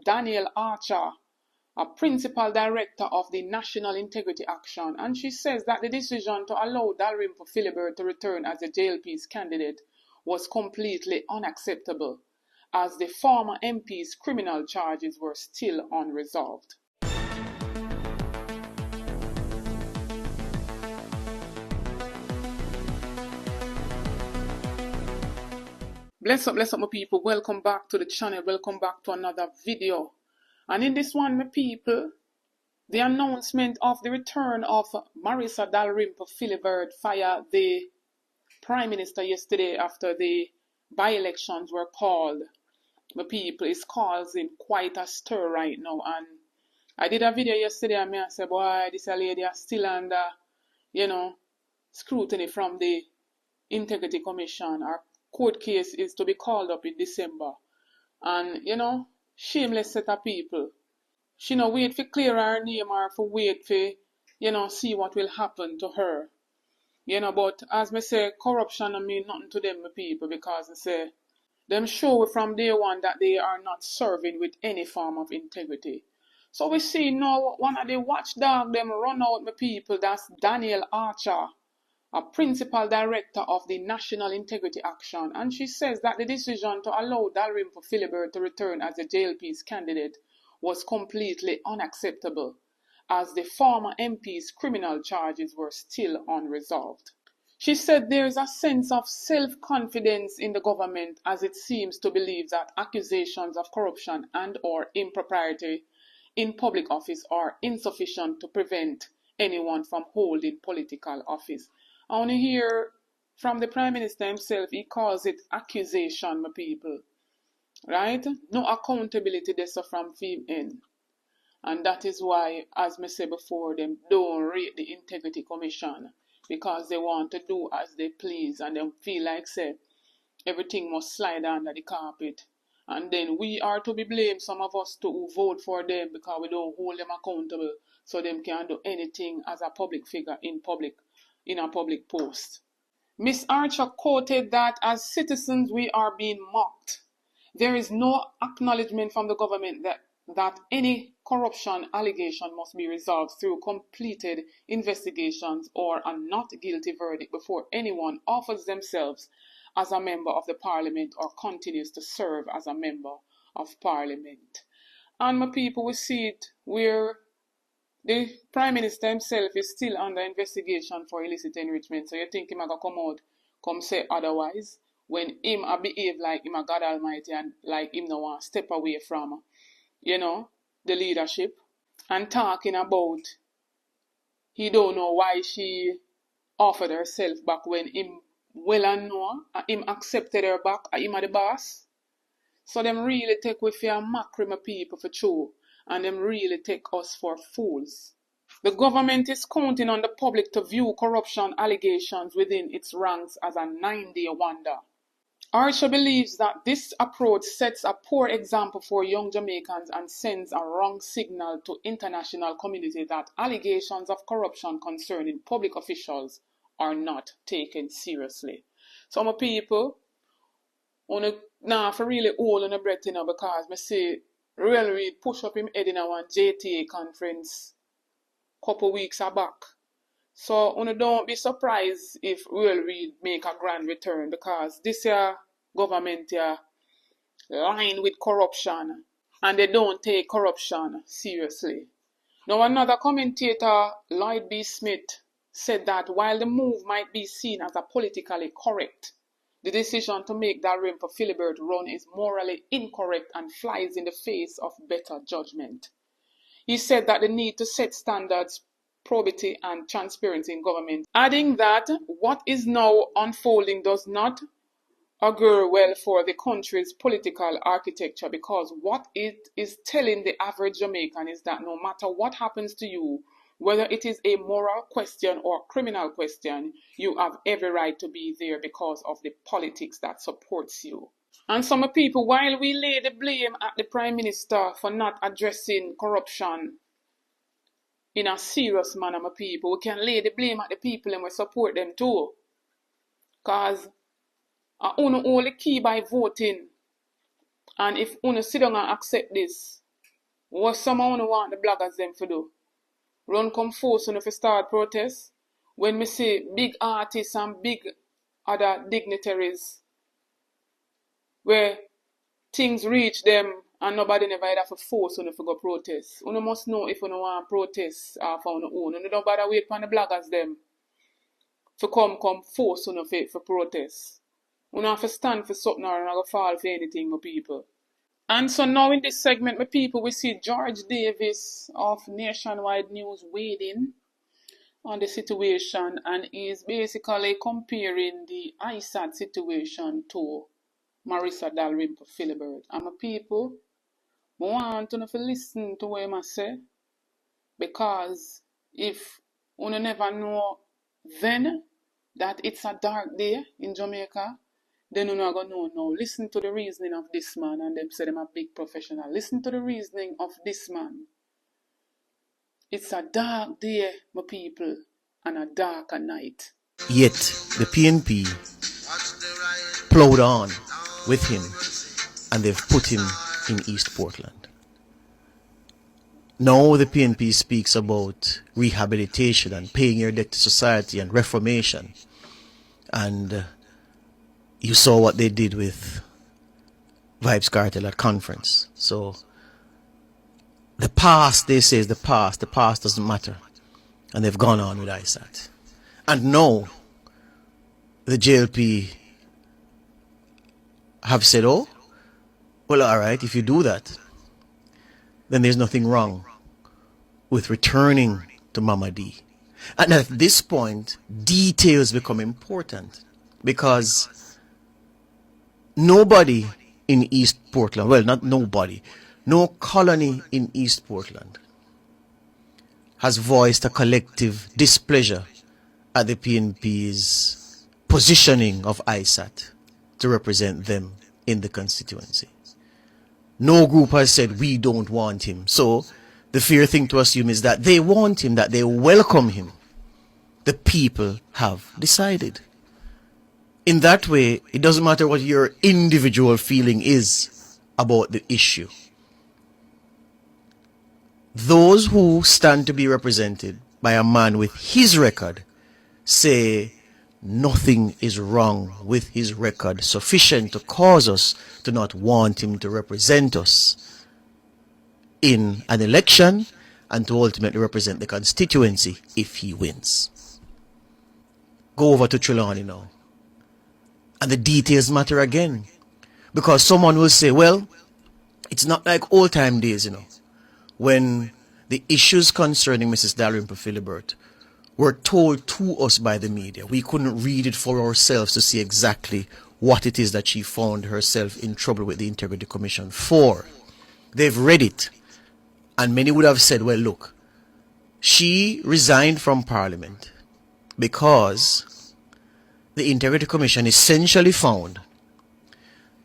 Daniel Archer, a principal director of the National Integrity Action, and she says that the decision to allow Dalrymple Philibert to return as the JLP's candidate was completely unacceptable, as the former MP's criminal charges were still unresolved. Bless up my people. Welcome back to the channel. Welcome back to another video. And in this one, my people, the announcement of the return of Marisa Dalrymple Philibert via the Prime Minister yesterday after the by-elections were called, my people, is causing quite a stir right now. And I did a video yesterday and I said, boy, this lady is still under, scrutiny from the Integrity Commission. Our court case is to be called up in December. And, shameless set of people. She no wait for clear her name or for wait for, see what will happen to her. But as me say, corruption don't mean nothing to them, my people, because I say, them show from day one that they are not serving with any form of integrity. So we see now one of the watchdog them run out, my people, that's Daniel Archer, a principal director of the National Integrity Action, and she says that the decision to allow Dalrymple Philibert to return as the JLP's candidate was completely unacceptable, as the former MP's criminal charges were still unresolved. She said there is a sense of self-confidence in the government as it seems to believe that accusations of corruption and/or impropriety in public office are insufficient to prevent anyone from holding political office. I want to hear from the Prime Minister himself. He calls it accusation, my people. Right? No accountability there's from him in. And that is why, as I said before, them don't rate the Integrity Commission, because they want to do as they please and they feel like, say, everything must slide under the carpet. And then we are to be blamed, some of us, to vote for them because we don't hold them accountable, so them can do anything as a public figure in a public post. Miss Archer quoted that as citizens we are being mocked. There is no acknowledgement from the government that any corruption allegation must be resolved through completed investigations or a not guilty verdict before anyone offers themselves as a member of the parliament or continues to serve as a member of parliament. And my people, we see it where the Prime Minister himself is still under investigation for illicit enrichment. So you think him a come out, come say otherwise, when him a behave like him a God Almighty and like him no want step away from, the leadership, and talking about he don't know why she offered herself back when him well and know him accepted her back, him a the boss. So them really take with fear mockery my people for true. And them really take us for fools. The government is counting on the public to view corruption allegations within its ranks as a 9-day wonder. Archer believes that this approach sets a poor example for young Jamaicans and sends a wrong signal to international community that allegations of corruption concerning public officials are not taken seriously. So my people, for really hold on a breath, because I say Real Reid push up him head in our JTA conference couple weeks back. So don't be surprised if Real Reid make a grand return, because this year government here line with corruption and they don't take corruption seriously. Now another commentator, Lloyd B. Smith, said that while the move might be seen as a politically correct, the decision to make Dalrymple Philibert run is morally incorrect and flies in the face of better judgment. He said that the need to set standards, probity and transparency in government, adding that what is now unfolding does not augur well for the country's political architecture, because what it is telling the average Jamaican is that no matter what happens to you, whether it is a moral question or criminal question, you have every right to be there because of the politics that supports you. And some people, while we lay the blame at the Prime Minister for not addressing corruption in a serious manner, my people, we can lay the blame at the people and we support them too. Because uno only key by voting. And if uno sit down and accept this, What someone want the bloggers them to do? Run come force on if you start protest? When me see big artists and big other dignitaries where things reach them and nobody never had to force on if you go protest. You must know if you want protest for your own. You don't bother wait for the bloggers them to come force on for protest. You have to stand for something or not fall for anything, my people. And so now in this segment, my people, we see George Davis of Nationwide News wading on the situation and is basically comparing the ISAT situation to Marissa Dalrymple Philibert. And my people, I want you to listen to what I say, because if you never know then that it's a dark day in Jamaica, then you're not going to know now. Listen to the reasoning of this man, and them say them a big professional. Listen to the reasoning of this man. It's a dark day, my people, and a darker night. Yet the PNP plowed on with him, and they've put him in East Portland. Now the PNP speaks about rehabilitation and paying your debt to society and reformation. And you saw what they did with Vybz Kartel at Confronts. So the past, they say, is the past. The past doesn't matter. And they've gone on with ISAT. And now the JLP have said, oh, well, all right, if you do that, then there's nothing wrong with returning to Mama D. And at this point, details become important, because nobody in East Portland, well, not nobody, no colony in East Portland has voiced a collective displeasure at the PNP's positioning of ISAT to represent them in the constituency. No group has said we don't want him. So the fair thing to assume is that they want him, that they welcome him. The people have decided. In that way, it doesn't matter what your individual feeling is about the issue. Those who stand to be represented by a man with his record say nothing is wrong with his record sufficient to cause us to not want him to represent us in an election and to ultimately represent the constituency if he wins. Go over to Trelawney now. And the details matter again. Because someone will say, well, it's not like old time days, when the issues concerning Mrs. Dalrymple Philibert were told to us by the media. We couldn't read it for ourselves to see exactly what it is that she found herself in trouble with the Integrity Commission for. They've read it. And many would have said, well, look, she resigned from Parliament because the Integrity Commission essentially found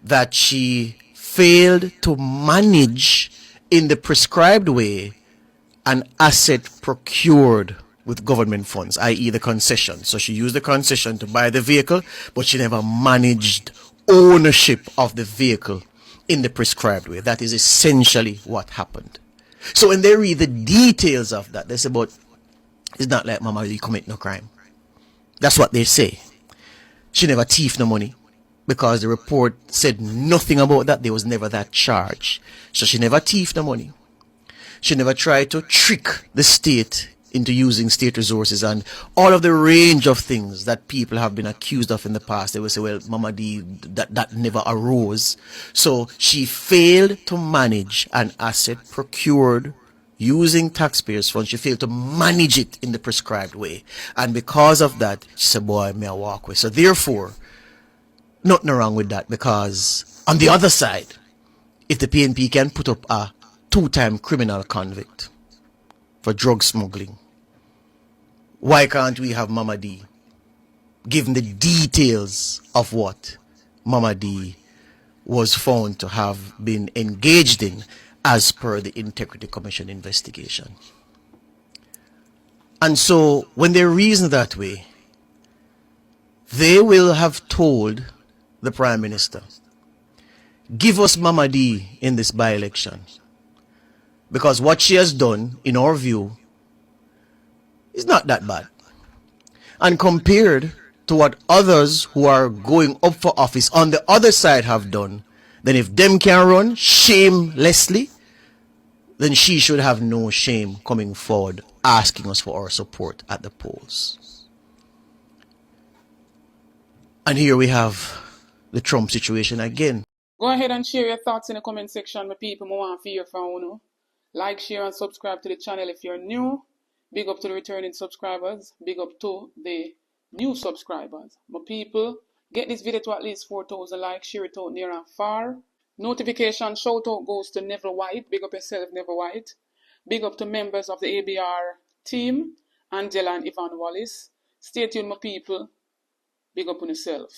that she failed to manage in the prescribed way an asset procured with government funds, i.e. the concession. So she used the concession to buy the vehicle, but she never managed ownership of the vehicle in the prescribed way. That is essentially what happened. So when they read the details of that, they say, but it's not like Mama really commit no crime. That's what they say. She never thief no money, because the report said nothing about that. There was never that charge. So she never thief no money. She never tried to trick the state into using state resources, and all of the range of things that people have been accused of in the past. They will say, well, Mama D, that never arose. So she failed to manage an asset procured using taxpayers' funds. She failed to manage it in the prescribed way. And because of that, she said, boy, may I walk away. So therefore, nothing wrong with that, because on the other side, if the PNP can put up a 2-time criminal convict for drug smuggling, why can't we have Mama D given the details of what Mama D was found to have been engaged in as per the Integrity Commission investigation? And so when they reason that way, they will have told the Prime Minister, give us Mama D in this by-election, Because what she has done, in our view, is not that bad. And compared to what others who are going up for office on the other side have done, then if them can run shamelessly, then she should have no shame coming forward asking us for our support at the polls. And here we have the Trump situation again. Go ahead and share your thoughts in the comment section, my people. I want to hear from you. Like, share, and subscribe to the channel if you're new. Big up to the returning subscribers. Big up to the new subscribers. My people, get this video to at least 4,000 likes. Share it out near and far. Notification shout out goes to Neville White. Big up yourself, Neville White. Big up to members of the ABR team, Angela and Ivan Wallace. Stay tuned, my people. Big up on yourself.